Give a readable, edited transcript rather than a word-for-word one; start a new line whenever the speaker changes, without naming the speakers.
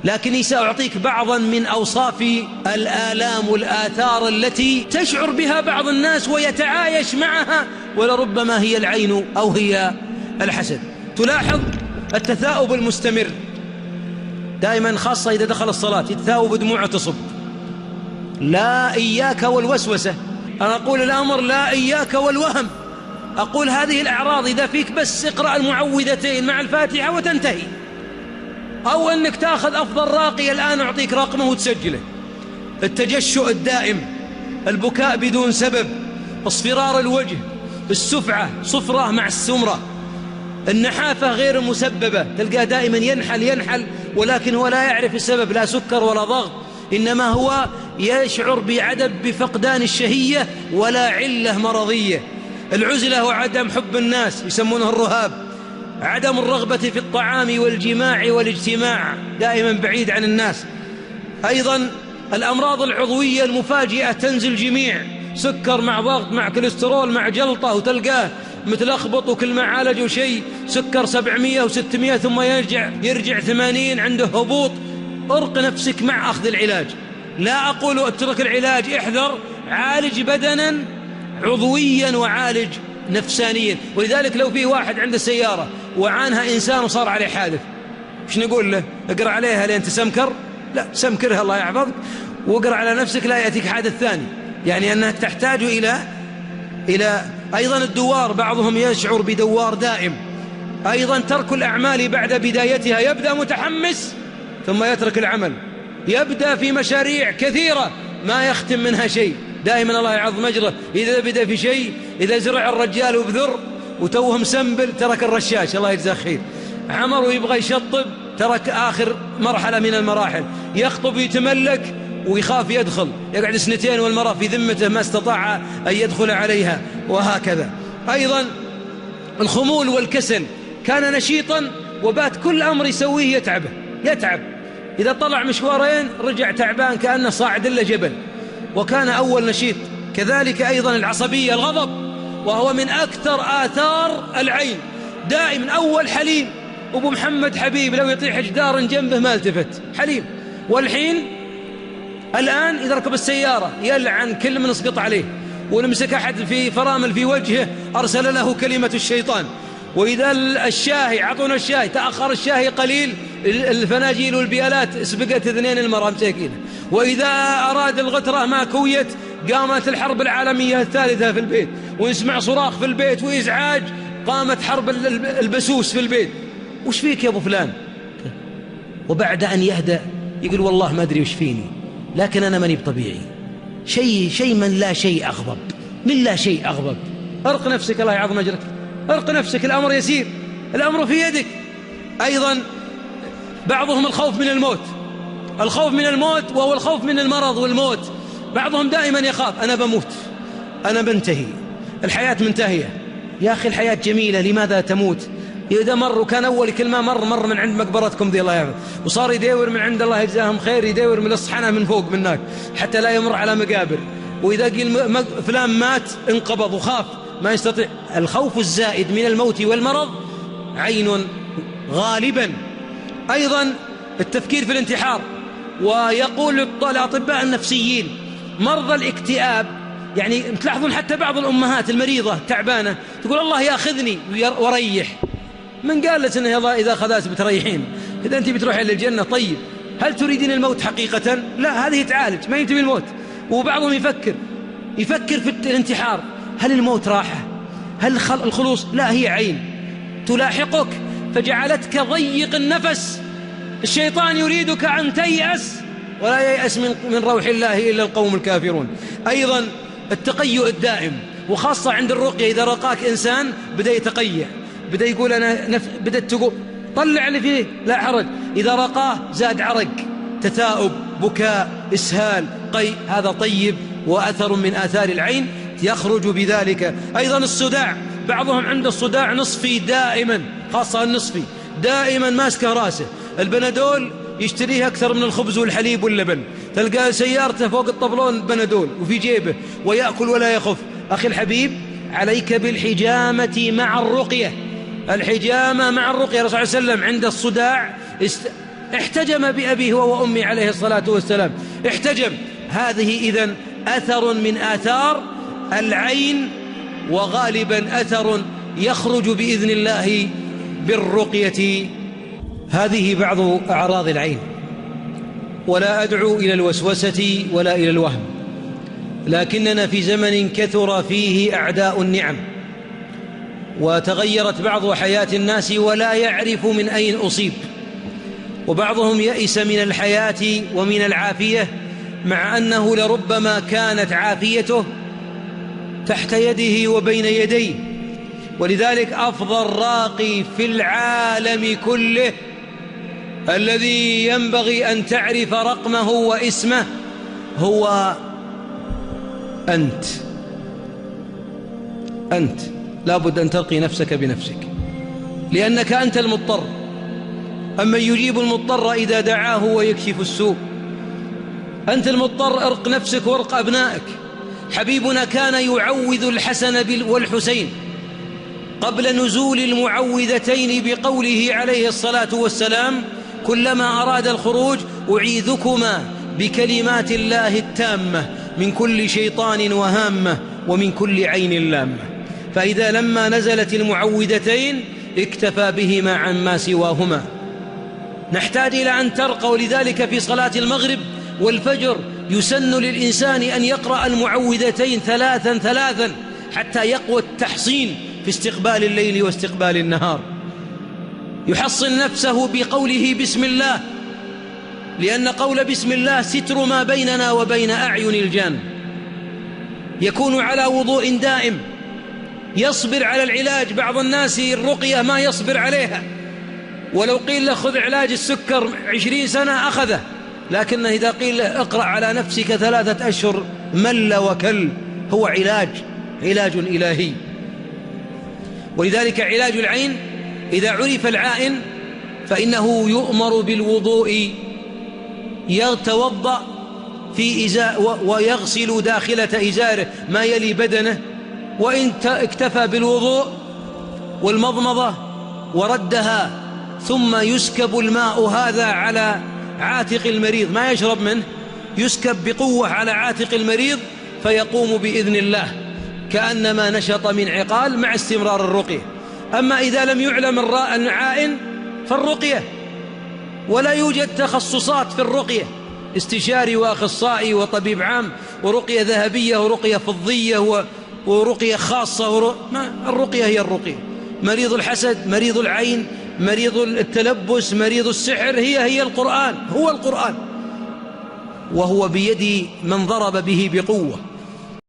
لكني سأعطيك بعضا من أوصاف الآلام والآثار التي تشعر بها بعض الناس ويتعايش معها، ولربما هي العين أو هي الحسد. تلاحظ التثاؤب المستمر دائما، خاصة إذا دخل الصلاة يتثاؤب دموعه تصب. لا إياك والوسوسة، أنا أقول الأمر لا إياك والوهم. أقول هذه الأعراض إذا فيك بس اقرأ المعوذتين مع الفاتحة وتنتهي، أو أنك تأخذ أفضل راقي الآن أعطيك رقمه وتسجله. التجشؤ الدائم، البكاء بدون سبب، اصفرار الوجه، السفعة صفرة مع السمرة، النحافة غير مسببة، تلقاه دائما ينحل ولكن هو لا يعرف السبب، لا سكر ولا ضغط، إنما هو يشعر بعدم بفقدان الشهية ولا علة مرضية. العزلة وعدم حب الناس يسمونه الرهاب، عدم الرغبة في الطعام والجماع والاجتماع، دائما بعيد عن الناس. أيضا الأمراض العضوية المفاجئة تنزل جميع، سكر مع ضغط مع كوليسترول مع جلطة، وتلقاه متلخبط وكل ما عالجوا شيء سكر 700 و600 ثم يرجع 80، عنده هبوط. ارق نفسك مع أخذ العلاج، لا أقول اترك العلاج، احذر، عالج بدنا عضويا وعالج نفسانيا. ولذلك لو فيه واحد عنده سيارة وعانها إنسان وصار عليه حادث، ايش نقول له؟ اقرأ عليها لين تسمكر؟ لا، سمكرها الله يحفظك، واقرأ على نفسك لا يأتيك حادث ثاني. يعني أنك تحتاج إلى أيضا الدوار، بعضهم يشعر بدوار دائم. أيضا ترك الأعمال بعد بدايتها، يبدأ متحمس ثم يترك العمل، يبدأ في مشاريع كثيرة ما يختم منها شيء، دائما الله يعظم أجره. إذا بدأ في شيء، إذا زرع الرجال وبذر وتوه مسنبل ترك الرشاش الله يجزاه خير، عمر ويبغى يشطب ترك آخر مرحلة من المراحل، يخطب ويتملك ويخاف يدخل، يقعد 2 والمرأة في ذمته ما استطاع أن يدخل عليها، وهكذا. أيضا الخمول والكسل، كان نشيطا وبات كل أمر يسويه يتعب، إذا طلع مشوارين رجع تعبان كأنه صاعد إلا جبل، وكان أول نشيط. كذلك أيضا العصبية، الغضب، وهو من أكثر آثار العين، دائما أول حليم، أبو محمد حبيب لو يطيح جدار جنبه ما التفت، حليم. والحين الآن إذا ركب السيارة يلعن كل من اسقط عليه، ونمسك أحد في فرامل في وجهه أرسل له كلمة الشيطان. وإذا الشاهي عطونا الشاهي، تأخر الشاهي قليل، الفناجيل والبيالات سبقت 2 المرأة مساكينة. وإذا أراد الغترة ما كويت، قامت الحرب العالمية الثالثة في البيت، ونسمع صراخ في البيت وإزعاج، قامت حرب البسوس في البيت. وش فيك يا أبو فلان؟ وبعد أن يهدأ يقول والله ما أدري وش فيني، لكن أنا ماني بطبيعي، شيء من لا شيء أغضب، من لا شيء أغضب. أرق نفسك الله يعظم أجرك، أرق نفسك، الأمر يسير، الأمر في يدك. أيضا بعضهم الخوف من الموت، الخوف من الموت وهو الخوف من المرض والموت. بعضهم دائما يخاف، أنا بموت، أنا بنتهي، الحياة منتهية. يا أخي الحياة جميلة، لماذا تموت؟ إذا مر، وكان أول كلمة مر من عند مقبرتكم ذي الله يعفو، وصار يدور من عند الله يجزاهم خير، يدور من الصحنة من فوق من هناك حتى لا يمر على مقابر. وإذا قيل فلان مات انقبض وخاف، ما يستطيع. الخوف الزائد من الموت والمرض عين غالبا. أيضا التفكير في الانتحار، ويقول الأطباء النفسيين مرضى الاكتئاب، يعني تلاحظون حتى بعض الأمهات المريضة تعبانة تقول الله يأخذني وريح. من قال لك إنه إذا خذاس بتريحين؟ إذا أنت بتروحي للجنة طيب، هل تريدين الموت حقيقة؟ لا، هذه تعالج، ما ينتبه الموت. وبعضهم يفكر في الانتحار، هل الموت راحة؟ هل الخلوص؟ لا، هي عين تلاحقك فجعلتك ضيق النفس. الشيطان يريدك أن تيأس، ولا ييأس من روح الله إلا القوم الكافرون. أيضا التقيؤ الدائم، وخاصة عند الرقية، إذا رقاك إنسان بدأ يتقيأ، بدأ يقول أنا بدأت تقول طلع اللي فيه لا حرج، إذا رقاه زاد عرق، تثاؤب، بكاء، إسهال، قيء، هذا طيب وأثر من آثار العين يخرج بذلك. أيضا الصداع، بعضهم عنده الصداع نصفي دائما، خاصة النصفي، دائما ماسكه راسه. البنادول يشتريه أكثر من الخبز والحليب واللبن، تلقى سيارته فوق الطبلون بنادول وفي جيبه، ويأكل ولا يخف. أخي الحبيب، عليك بالحجامة مع الرقية، الحجامة مع الرقية. الرسول صلى الله عليه وسلم عند الصداع احتجم بأبيه وأمي عليه الصلاة والسلام، احتجم. هذه إذن أثر من آثار العين، وغالبا أثر يخرج بإذن الله بالرقية. هذه بعض أعراض العين، ولا أدعو إلى الوسوسة ولا إلى الوهم، لكننا في زمن كثر فيه أعداء النعم، وتغيرت بعض حياة الناس ولا يعرف من أين أصيب، وبعضهم يئس من الحياة ومن العافية، مع أنه لربما كانت عافيته تحت يده وبين يديه. ولذلك أفضل راقي في العالم كله الذي ينبغي أن تعرف رقمه واسمه هو أنت. أنت لابد أن ترقي نفسك بنفسك، لأنك أنت المضطر. أما يجيب المضطر إذا دعاه ويكشف السوء. أنت المضطر، ارق نفسك وارق أبنائك. حبيبنا كان يعوذ الحسن والحسين قبل نزول المعوذتين بقوله عليه الصلاة والسلام: كلما أراد الخروج: أعيذكما بكلمات الله التامة من كل شيطان وهامة ومن كل عين لامة. فإذا لما نزلت المعوذتين اكتفى بهما عما سواهما. نحتاج إلى أن ترقى، ولذلك في صلاة المغرب والفجر يسن للإنسان أن يقرأ المعوذتين ثلاثا ثلاثا حتى يقوى التحصين في استقبال الليل واستقبال النهار. يحصن نفسه بقوله بسم الله، لأن قول بسم الله ستر ما بيننا وبين أعين الجان. يكون على وضوء دائم، يصبر على العلاج. بعض الناس الرقية ما يصبر عليها، ولو قيل له خذ علاج السكر 20 سنة أخذه، لكن إذا قيل له اقرأ على نفسك 3 أشهر مل وكل. هو علاج إلهي. ولذلك علاج العين إذا عرف العائن فإنه يؤمر بالوضوء، يتوضأ ويغسل داخلة إزاره ما يلي بدنه، وإن اكتفى بالوضوء والمضمضة وردها، ثم يسكب الماء هذا على عاتق المريض، ما يشرب منه، يسكب بقوة على عاتق المريض فيقوم بإذن الله كأنما نشط من عقال مع استمرار الرقية. أما إذا لم يعلم العائن فالرقية، ولا يوجد تخصصات في الرقية، استشاري وأخصائي وطبيب عام ورقية ذهبية ورقية فضية ورقية خاصة الرقية هي الرقية. مريض الحسد، مريض العين، مريض التلبس، مريض السحر، هي القرآن، هو القرآن، وهو بيد من ضرب به بقوة.